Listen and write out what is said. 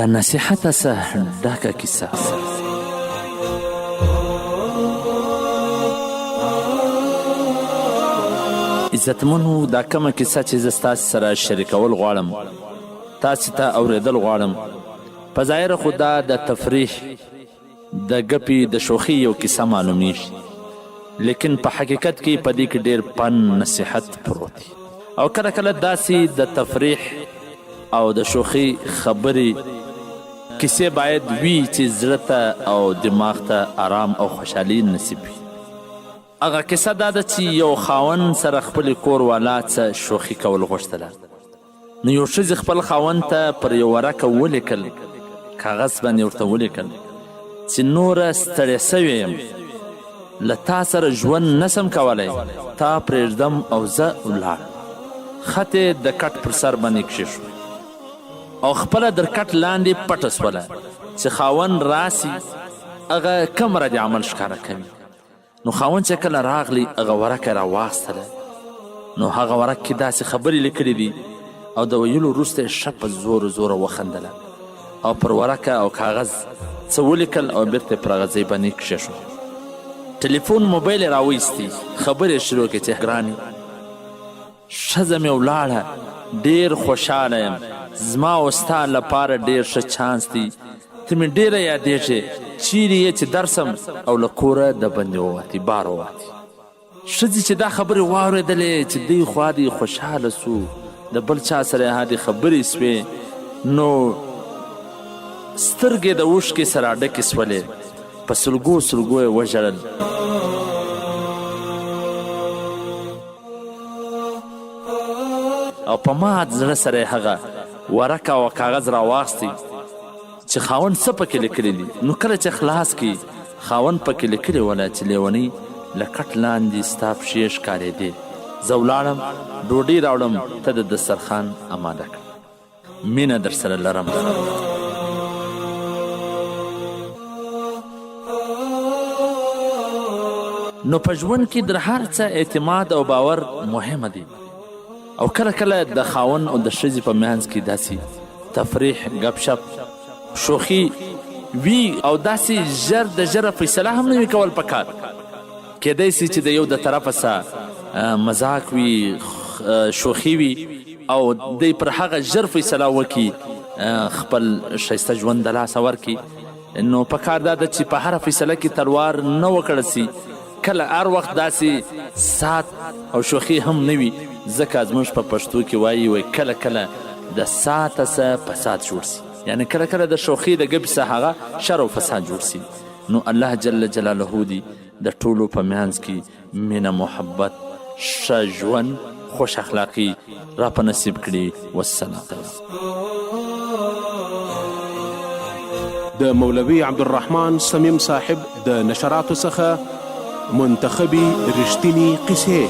د نصیحته څخه ډکه کیسه. عزتمنو، دا کومه کیسه چې زه ستاسې سره شریکول غواړم، تاسې ته اورېدل غواړم، په ظاهره خو دا د تفریح د ګپې د شوخي یو کیسه معلومیږي، لیکن په حقیقت کې په دې کې ډېر پن نصیحت پروت دی. او کله کله داسې د تفریح او د شوخي خبرې کیسې باید وي چې زړه ته او دماغ ته آرام او خوشحالي نصیب وي. هغه کیسه دا ده چې یو خاوند سره خپلې کور والا څه شوخي کول غوښتله، نو یو ښځې خپل خاوند ته پر یو ورقه ولیکل، کاغذ باندې ورته ولیکل چې نوره ستړی سوی یم، له تا سره ژوند نسم کولی، تا پرېږدم او زه ولاړم. خط یې د کټ پر سر باندې کښېښود او خپله در کټ لاندې پټه سوله چې خاوند راسي هغه کم رد عمل ښکاره کوي. نو خاوند چې کله راغلی هغه ورقه راواخیستله، نو هغه ورقه کې داسې خبرې لیکلې دي او د ویلو وروسته یې ښه په زوره زوره وخندله او پر ورقه او کاغذ څه ولیکل او بیرته یې پر هغه ځای باندې کښېښود. ټلیفون موبایل یې راویستی، خبرې یې شروع کړې چې ګرانې ښځه مې ولاړه، ډېر خوشحاله یم، زما او ستا لپاره ډېر ښه چانس دی، ته مې ډېره یادېږې، چیرې یې چې درسم او له کوره د بندې ووتې بار ووتې. ښځې چې دا خبرې واورېدلې چې دوی خوا دې خوشحاله سو، د بل چا سره یې هادې خبرې سوې، نو سترګې د اوښکې سره ډکې سولې، په سلګو سلګو یې وژړل. او په مات زړه سره یې هغه ورقه او کاغذ راواخیستی چې خاوند څه پکې لیکلي دي. نو کله چې خلاص کړي، خاوند پکې لیکلې وله چې لیونۍ له کټ لاندې ستا پښې ښکارېدې، زه ولاړم، ډوډۍ راوړم، ته د دسترخوان اماده کړه، مینه در سره لرم. نو په ژوند کې در هر څه اعتماد او باور مهمه دی، او کله کله د خاوند او د ښځې په منځ کې داسې تفریح، ګپ شپ، شوخي وي او داسې ژر د ژره فیصله هم نه وي کول پکار. کیدای سي چې د یو د طرفه څه مذاق وي، شوخي وي او دی پر هغه ژر فیصله وکړي، خپل ښایسته ژوند د لاسه ورکړي. نو پکار دا ده چې په هره فیصله کې تلوار نه وکړل سي، کله هر وخت داسې سات او شوخي هم نه وي، ځکه زموږ په پښتو کې وایي کله کله د ساته څه فساد جوړ سي، یعنی کله کله د شوخي د ګپ څه هغه شر او فساد جوړ سي. نو الله جل جلاله دې د ټولو په منځ کې مینه، محبت، ښه ژوند، خوش اخلاقي را په نصیب کړي. والسلام. د مولوي عبدالرحمن صمیم صاحب د نشراتو څخه منتخبي رښتینې قصې.